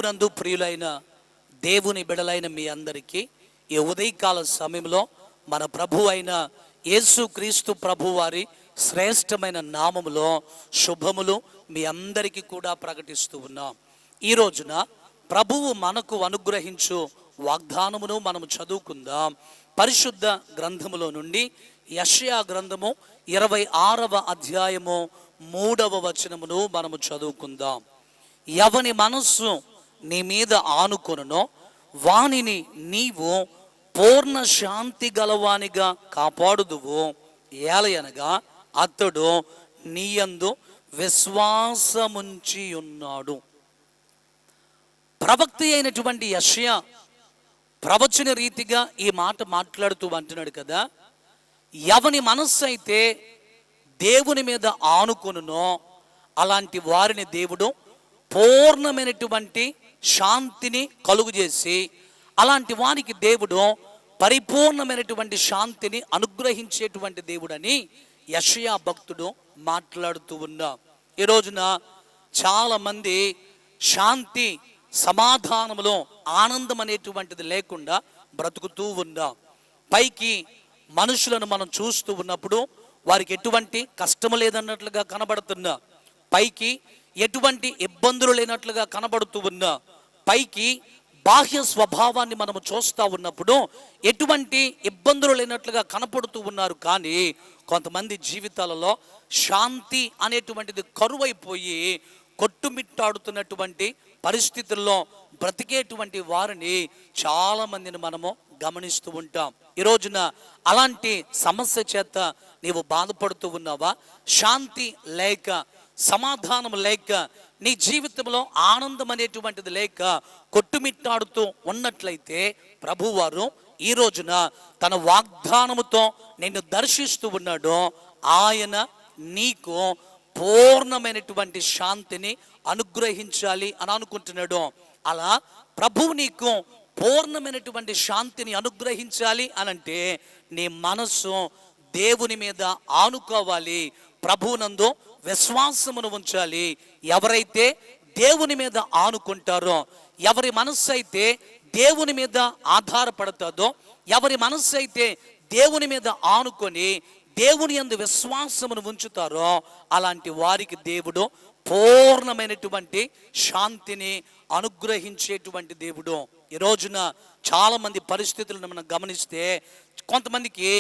ప్రభువునందు ప్రియులైన దేవుని బిడలైన మీ అందరికీ ఈ ఉదయకాల సమయంలో మన ప్రభు అయిన యేసుక్రీస్తు ప్రభు వారి శ్రేష్టమైన నామములో శుభములు మీ అందరికీ కూడా ప్రకటిస్తూ ఉన్నాం. ఈ రోజున ప్రభువు మనకు అనుగ్రహించు వాగ్దానమును మనము చదువుకుందాం. పరిశుద్ధ గ్రంథములో నుండి యెషయా గ్రంథము 26వ అధ్యాయము 3వ వచనమును మనము చదువుకుందాం. ఎవని మనస్సు నీ మీద ఆనుకొనునో వానిని నీవు పూర్ణ శాంతి గలవానిగా కాపాడుదువు, ఏలయనగా అతడు నీయందు విశ్వాసముంచి ఉన్నాడు. ప్రవక్త అయినటువంటి యెషయా ప్రవచన రీతిగా ఈ మాట మాట్లాడుతూ అంటున్నాడు కదా, ఎవని మనస్సు అయితే దేవుని మీద ఆనుకొనునో అలాంటి వారిని దేవుడు పూర్ణమైనటువంటి శాంతిని కలుగజేసి, అలాంటి వారికి దేవుడు పరిపూర్ణమైనటువంటి శాంతిని అనుగ్రహించేటువంటి దేవుడని యెషయా భక్తుడు మాట్లాడుతూ ఉన్నా. ఈ రోజున చాలామంది శాంతి సమాధానములో ఆనందం అనేటువంటిది లేకుండా బ్రతుకుతూ ఉన్నా. పైకి మనుషులను మనం చూస్తూ ఉన్నప్పుడు వారికి ఎటువంటి కష్టము లేదన్నట్లుగా కనబడుతున్నా, పైకి ఎటువంటి ఇబ్బందులు లేనట్లుగా కనబడుతూ ఉన్నా, పైకి బాహ్య స్వభావాన్ని మనము చూస్తూ ఉన్నప్పుడు ఎటువంటి ఇబ్బందులు లేనట్లుగా కనపడుతూ ఉన్నారు. కానీ కొంతమంది జీవితాలలో శాంతి అనేటువంటిది కరువైపోయి కొట్టుమిట్టాడుతున్నటువంటి పరిస్థితుల్లో బ్రతికేటువంటి వారిని చాలా మందిని మనము గమనిస్తూ ఉంటాం. ఈ రోజున అలాంటి సమస్య చేత నీవు బాధపడుతూ ఉన్నావా? శాంతి లేక, సమాధానం లేక, నీ జీవితంలో ఆనందం అనేటువంటిది లేక కొట్టుమిట్టాడుతూ ఉన్నట్లయితే ప్రభువారు ఈ రోజున తన వాగ్దానముతో నిన్ను దర్శిస్తూ ఉన్నాడు. ఆయన నీకు పూర్ణమైనటువంటి శాంతిని అనుగ్రహించాలి అని అనుకుంటున్నాడు. అలా ప్రభువు నీకు పూర్ణమైనటువంటి శాంతిని అనుగ్రహించాలి అనంటే నీ మనస్సు దేవుని మీద ఆనుకోవాలి, ప్రభువునందు విశ్వాసమును ఉంచాలి. ఎవరైతే దేవుని మీద ఆనుకుంటారో, ఎవరి మనస్సు అయితే దేవుని మీద ఆధారపడుతుందో, ఎవరి మనస్సు అయితే దేవుని మీద ఆనుకొని దేవుని యందు విశ్వాసమును ఉంచుతారో అలాంటి వారికి దేవుడు పూర్ణమైనటువంటి శాంతిని అనుగ్రహించేటువంటి దేవుడు. ఈ రోజున చాలా మంది పరిస్థితులను మనం గమనిస్తే కొంతమందికి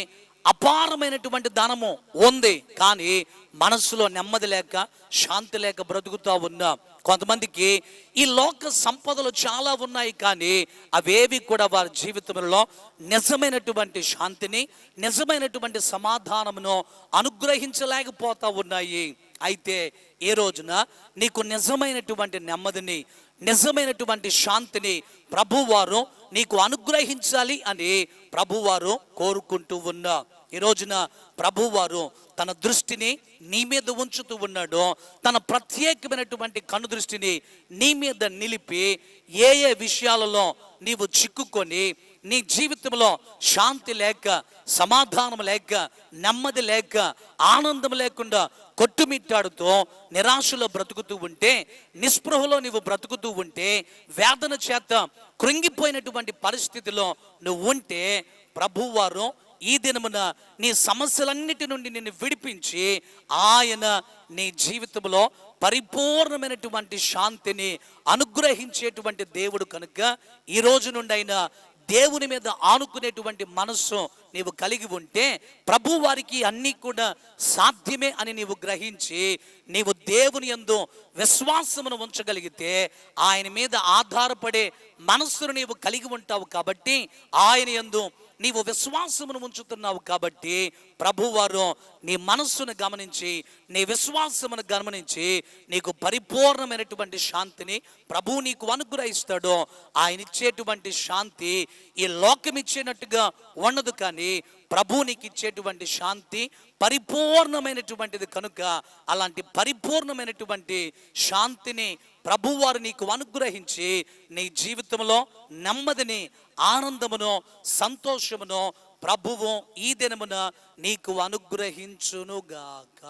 అపారమైనటువంటి ధనము ఉంది, కానీ మనస్సులో నెమ్మది లేక, శాంతి లేక బ్రతుకుతూ ఉన్నా. కొంతమందికి ఈ లోక సంపదలు చాలా ఉన్నాయి, కానీ అవేవి కూడా వారి జీవితంలో నిజమైనటువంటి శాంతిని, నిజమైనటువంటి సమాధానమును అనుగ్రహించలేకపోతా ఉన్నాయి. అయితే ఏ రోజున నీకు నిజమైనటువంటి నెమ్మదిని, నిజమైనటువంటి శాంతిని ప్రభువారు నీకు అనుగ్రహించాలి అని ప్రభువారు కోరుకుంటూ ఉన్నా. ఈ రోజున ప్రభువారు తన దృష్టిని నీ మీద ఉంచుతూ ఉన్నాడు. తన ప్రత్యేకమైనటువంటి కను దృష్టిని నీ మీద నిలిపి ఏ ఏ విషయాలలో నీవు చిక్కుకొని నీ జీవితంలో శాంతి లేక, సమాధానం లేక, నెమ్మది లేక, ఆనందం లేకుండా కొట్టుమిట్టాడుతూ నిరాశలో బ్రతుకుతూ ఉంటే, నిస్పృహలో నీవు బ్రతుకుతూ ఉంటే, వేదన చేత కృంగిపోయినటువంటి పరిస్థితిలో నువ్వు ఉంటే ప్రభువారు ఈ దినమున నీ సమస్యలన్నిటి నుండి నిన్ను విడిపించి ఆయన నీ జీవితంలో పరిపూర్ణమైనటువంటి శాంతిని అనుగ్రహించేటువంటి దేవుడు కనుక ఈ రోజు నుండి అయినా దేవుని మీద ఆనుకునేటువంటి మనస్సు నీవు కలిగి ఉంటే ప్రభు వారికి అన్నీ కూడా సాధ్యమే అని నీవు గ్రహించి నీవు దేవుని యందు విశ్వాసమును ఉంచగలిగితే ఆయన మీద ఆధారపడే మనస్సును నీవు కలిగి ఉంటావు. కాబట్టి ఆయన యందు నీవు విశ్వాసమును ఉంచుతున్నావు. కాబట్టి ప్రభువారు నీ మనస్సును గమనించి, నీ విశ్వాసమును గమనించి నీకు పరిపూర్ణమైనటువంటి శాంతిని ప్రభువు నీకు అనుగ్రహిస్తాడు. ఆయన ఇచ్చేటువంటి శాంతి ఈ లోకం ఇచ్చేటట్టుగా ఉండదు, కానీ ప్రభువు నీకు ఇచ్చేటువంటి శాంతి పరిపూర్ణమైనటువంటిది కనుక అలాంటి పరిపూర్ణమైనటువంటి శాంతిని ప్రభువారు నీకు అనుగ్రహించి నీ జీవితంలో నెమ్మదిని, ఆనందమును, సంతోషమును ప్రభువు ఈ దినమున నీకు అనుగ్రహించునుగాక.